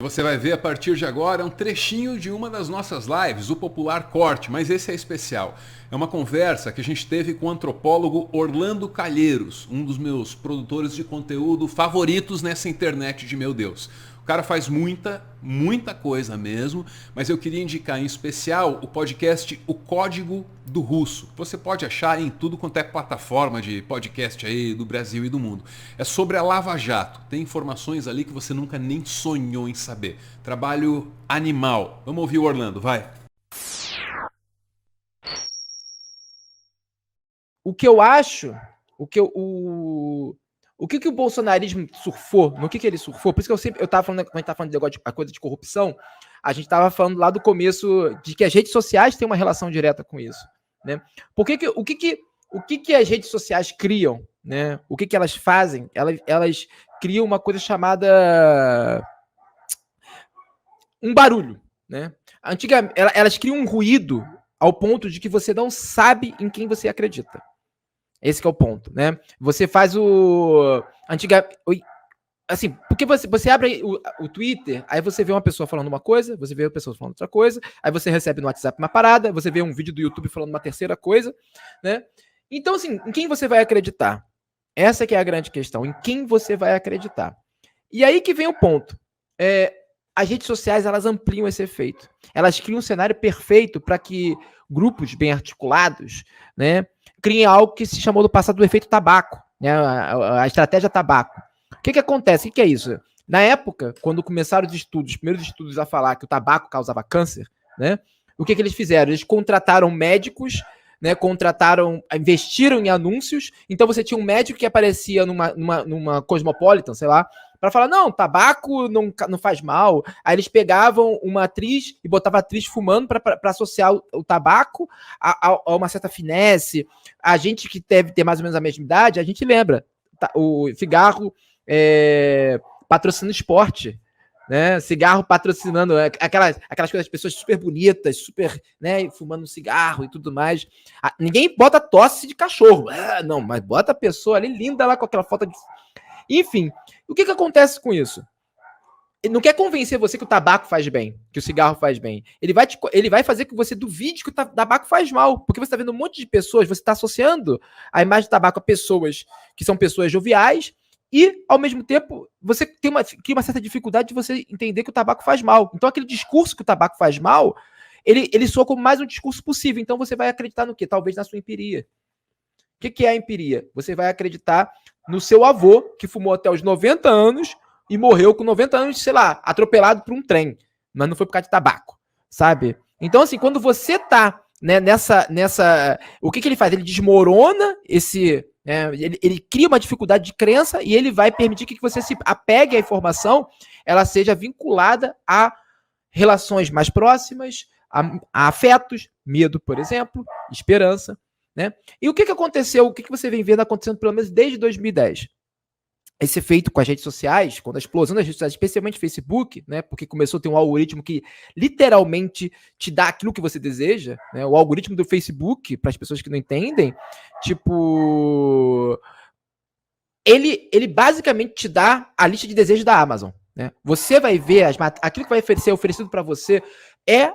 você vai ver a partir de agora um trechinho de uma das nossas lives, o Popular Corte, mas esse é especial. É uma conversa que a gente teve com o antropólogo Orlando Calheiros, um dos meus produtores de conteúdo favoritos nessa internet de meu Deus. O cara faz muita coisa mesmo, mas eu queria indicar em especial o podcast O Código do Russo. Você pode achar em tudo quanto é plataforma de podcast aí do Brasil e do mundo. É sobre a Lava Jato. Tem informações ali que você nunca nem sonhou em saber. Trabalho animal. Vamos ouvir o Orlando, vai. O que eu acho, o que o bolsonarismo surfou, no que ele surfou, por isso que eu tava falando, quando a gente tava falando de negócio de a coisa de corrupção, a gente tava falando lá do começo de que as redes sociais têm uma relação direta com isso, né? O que as redes sociais criam, né? O que elas fazem? Elas criam uma coisa chamada um barulho, né? Elas criam um ruído ao ponto de que você não sabe em quem você acredita. Esse que é o ponto, né? Você faz assim, porque você abre o Twitter, aí você vê uma pessoa falando uma coisa, você vê uma pessoa falando outra coisa, aí você recebe no WhatsApp uma parada, você vê um vídeo do YouTube falando uma terceira coisa, né? Então, assim, em quem você vai acreditar? Essa que é a grande questão, em quem você vai acreditar. E aí que vem o ponto. As redes sociais, elas ampliam esse efeito. Elas criam um cenário perfeito para que grupos bem articulados, né, criem algo que se chamou no passado do efeito tabaco, né, a estratégia tabaco. O que acontece? O que é isso? Na época, quando começaram os primeiros estudos a falar que o tabaco causava câncer, né, o que eles fizeram? Eles contrataram médicos, né, investiram em anúncios. Então você tinha um médico que aparecia numa Cosmopolitan, sei lá, para falar, não, tabaco não faz mal. Aí eles pegavam uma atriz e botavam a atriz fumando para associar o tabaco a uma certa finesse. A gente que deve ter mais ou menos a mesma idade, a gente lembra. O cigarro patrocinando esporte, né? Cigarro patrocinando aquelas coisas, pessoas super bonitas, super, né, fumando um cigarro e tudo mais. Ninguém bota tosse de cachorro. Não, mas bota a pessoa ali linda lá com aquela foto de... Enfim, o que acontece com isso? Ele não quer convencer você que o tabaco faz bem, que o cigarro faz bem. Ele vai fazer que você duvide que o tabaco faz mal, porque você está vendo um monte de pessoas, você está associando a imagem do tabaco a pessoas que são pessoas joviais e, ao mesmo tempo, você cria uma certa dificuldade de você entender que o tabaco faz mal. Então, aquele discurso que o tabaco faz mal, ele soa como mais um discurso possível. Então, você vai acreditar no quê? Talvez na sua empiria. O que é a empiria? Você vai acreditar no seu avô, que fumou até os 90 anos e morreu com 90 anos, sei lá, atropelado por um trem. Mas não foi por causa de tabaco, sabe? Então, assim, quando você tá, né, nessa... O que ele faz? Ele desmorona ele cria uma dificuldade de crença e ele vai permitir que você se apegue à informação, ela seja vinculada a relações mais próximas, a afetos, medo, por exemplo, esperança, né? E o que aconteceu? O que você vem vendo acontecendo pelo menos desde 2010? Esse efeito com as redes sociais, quando a explosão das redes sociais, especialmente Facebook, né? Porque começou a ter um algoritmo que literalmente te dá aquilo que você deseja, né? O algoritmo do Facebook, para as pessoas que não entendem, tipo, ele basicamente te dá a lista de desejos da Amazon, né? Você vai ver aquilo que vai ser oferecido para você é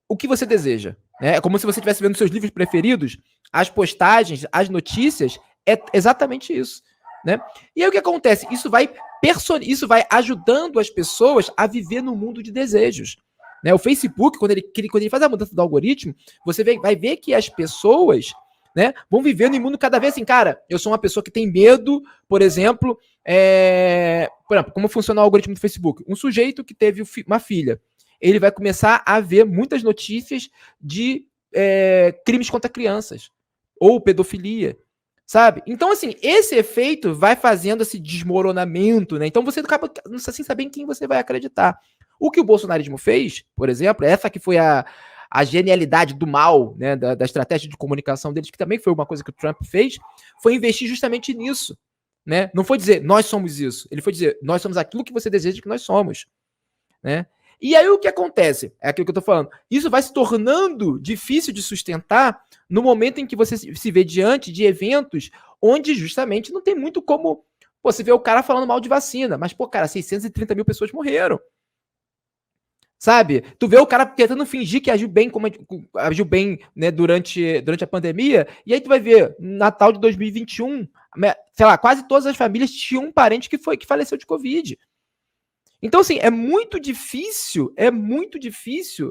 o que você deseja. É como se você estivesse vendo seus livros preferidos, as postagens, as notícias, é exatamente isso, né? E aí o que acontece? Isso vai ajudando as pessoas a viver no mundo de desejos, né? O Facebook, quando ele faz a mudança do algoritmo, você vai ver que as pessoas, né, vão vivendo em mundo cada vez assim, cara, eu sou uma pessoa que tem medo, por exemplo, como funciona o algoritmo do Facebook? Um sujeito que teve uma filha, ele vai começar a ver muitas notícias de crimes contra crianças ou pedofilia, sabe? Então, assim, esse efeito vai fazendo esse desmoronamento, né? Então você acaba sem saber em quem você vai acreditar. O que o bolsonarismo fez, por exemplo, essa que foi a genialidade do mal, né, da estratégia de comunicação deles, que também foi uma coisa que o Trump fez, foi investir justamente nisso, né? Não foi dizer, nós somos isso. Ele foi dizer, nós somos aquilo que você deseja que nós somos, né? E aí o que acontece? É aquilo que eu tô falando. Isso vai se tornando difícil de sustentar no momento em que você se vê diante de eventos onde justamente não tem muito como... Pô, você vê o cara falando mal de vacina, mas, pô, cara, 630 mil pessoas morreram. Sabe? Tu vê o cara tentando fingir que agiu bem, agiu bem, né, durante a pandemia, e aí tu vai ver, Natal de 2021, sei lá, quase todas as famílias tinham um parente que faleceu de Covid. Então, assim, é muito difícil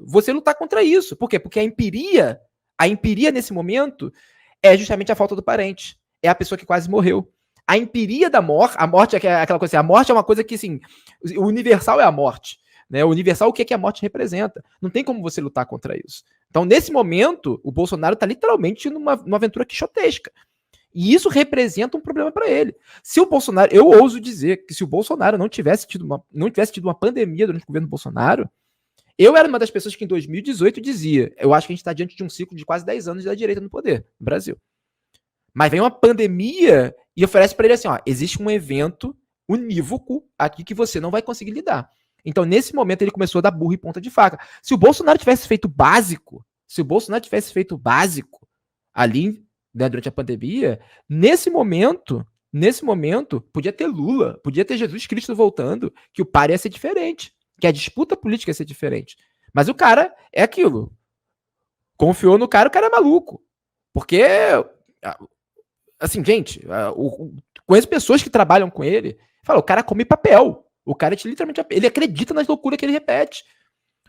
você lutar contra isso. Por quê? Porque a empiria nesse momento é justamente a falta do parente. É a pessoa que quase morreu. A empiria da morte, a morte é aquela coisa assim, a morte é uma coisa que, assim, o universal é a morte. Né? O universal, o que, é que a morte representa? Não tem como você lutar contra isso. Então, nesse momento, o Bolsonaro está literalmente numa aventura quixotesca. E isso representa um problema para ele. Se o Bolsonaro, eu ouso dizer que se o Bolsonaro não tivesse tido uma pandemia durante o governo Bolsonaro, eu era uma das pessoas que em 2018 dizia, eu acho que a gente está diante de um ciclo de quase 10 anos da direita no poder no Brasil. Mas vem uma pandemia e oferece para ele assim, ó, existe um evento unívoco aqui que você não vai conseguir lidar. Então, nesse momento, ele começou a dar burro e ponta de faca. Se o Bolsonaro tivesse feito básico ali, né, durante a pandemia, nesse momento, podia ter Lula, podia ter Jesus Cristo voltando, que o par ia ser diferente, que a disputa política ia ser diferente. Mas o cara é aquilo. Confiou no cara, o cara é maluco. Porque, assim, gente, conheço pessoas que trabalham com ele, falam, o cara come papel. O cara literalmente, ele acredita nas loucuras que ele repete.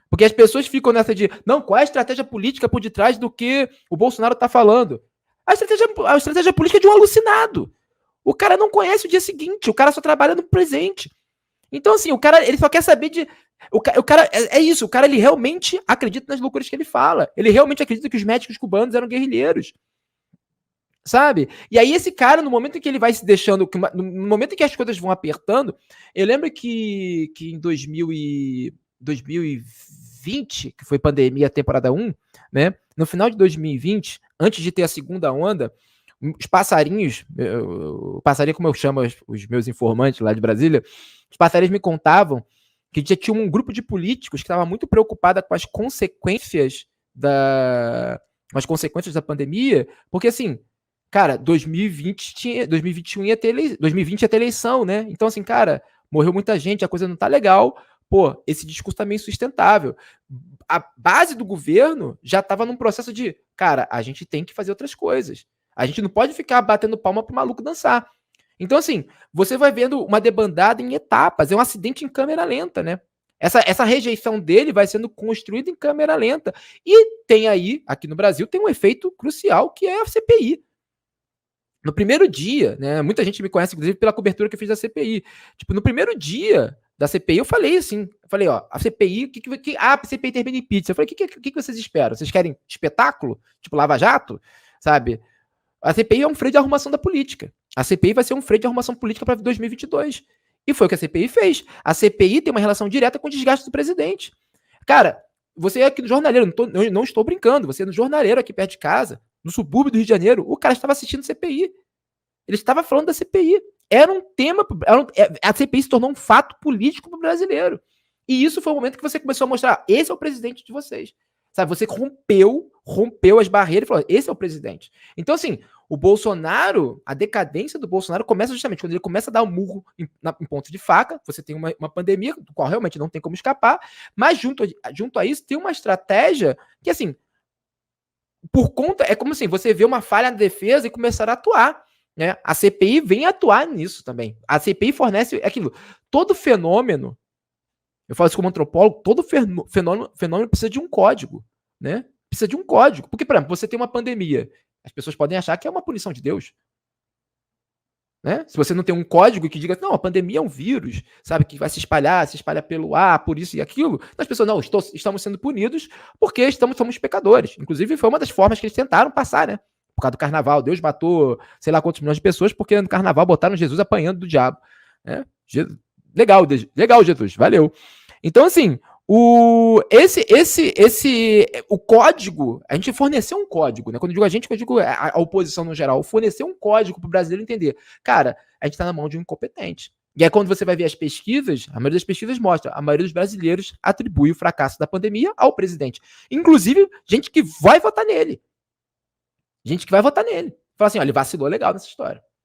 Porque as pessoas ficam nessa de, não, qual é a estratégia política por detrás do que o Bolsonaro tá falando? A estratégia política é de um alucinado. O cara não conhece o dia seguinte, o cara só trabalha no presente. Então, assim, o cara, ele só quer saber de... O cara, é isso, o cara, ele realmente acredita nas loucuras que ele fala. Ele realmente acredita que os médicos cubanos eram guerrilheiros. Sabe? E aí esse cara, no momento em que ele vai se deixando, no momento em que as coisas vão apertando, eu lembro que em 2020, que foi pandemia, temporada 1, né? No final de 2020, antes de ter a segunda onda, os passarinhos, o passarinho como eu chamo os meus informantes lá de Brasília, os passarinhos me contavam que já tinha um grupo de políticos que estava muito preocupada com as consequências da pandemia, porque assim, cara, 2021 ia ter 2020 ia ter eleição, né? Então, assim, cara, morreu muita gente, a coisa não tá legal. Pô, esse discurso tá meio insustentável. A base do governo já tava num processo de, cara, a gente tem que fazer outras coisas. A gente não pode ficar batendo palma pro maluco dançar. Então, assim, você vai vendo uma debandada em etapas, é um acidente em câmera lenta, né? Essa rejeição dele vai sendo construída em câmera lenta. E tem aí, aqui no Brasil, tem um efeito crucial que é a CPI. No primeiro dia, né? Muita gente me conhece, inclusive, pela cobertura que eu fiz da CPI. Tipo, no primeiro dia da CPI, eu falei assim: ó, a CPI, a CPI termina em pizza. Eu falei, o que vocês esperam? Vocês querem espetáculo? Tipo, Lava Jato? Sabe? A CPI é um freio de arrumação da política. A CPI vai ser um freio de arrumação política para 2022. E foi o que a CPI fez. A CPI tem uma relação direta com o desgaste do presidente. Cara, você é aqui no jornaleiro, não estou brincando, você é no jornaleiro aqui perto de casa, no subúrbio do Rio de Janeiro, o cara estava assistindo CPI. Ele estava falando da CPI. Era um tema. A CPI se tornou um fato político para o brasileiro. E isso foi o momento que você começou a mostrar: esse é o presidente de vocês. Sabe, você rompeu as barreiras e falou: esse é o presidente. Então, assim, o Bolsonaro, a decadência do Bolsonaro começa justamente quando ele começa a dar um murro em ponto de faca. Você tem uma pandemia, do qual realmente não tem como escapar, mas junto a isso tem uma estratégia que, assim, por conta, é como assim, você vê uma falha na defesa e começar a atuar. Né? A CPI vem atuar nisso também. A CPI fornece aquilo. Todo fenômeno, eu falo isso como antropólogo, todo fenômeno precisa de um código. Né? Precisa de um código. Porque, por exemplo, você tem uma pandemia. As pessoas podem achar que é uma punição de Deus. Né? Se você não tem um código que diga, não, a pandemia é um vírus, sabe, que vai se espalha pelo ar, por isso e aquilo, as pessoas, não, estamos sendo punidos porque somos pecadores. Inclusive, foi uma das formas que eles tentaram passar, né? Por causa do carnaval. Deus matou sei lá quantos milhões de pessoas porque no carnaval botaram Jesus apanhando do diabo. Né? Legal, Jesus, valeu. Então, assim, o código, a gente forneceu um código, né? Quando eu digo a gente, eu digo a oposição no geral, forneceu um código para o brasileiro entender. Cara, a gente está na mão de um incompetente. E aí, quando você vai ver as pesquisas, a maioria das pesquisas mostra, a maioria dos brasileiros atribui o fracasso da pandemia ao presidente. Inclusive, gente que vai votar nele. Fala assim, olha, ele vacilou legal nessa história.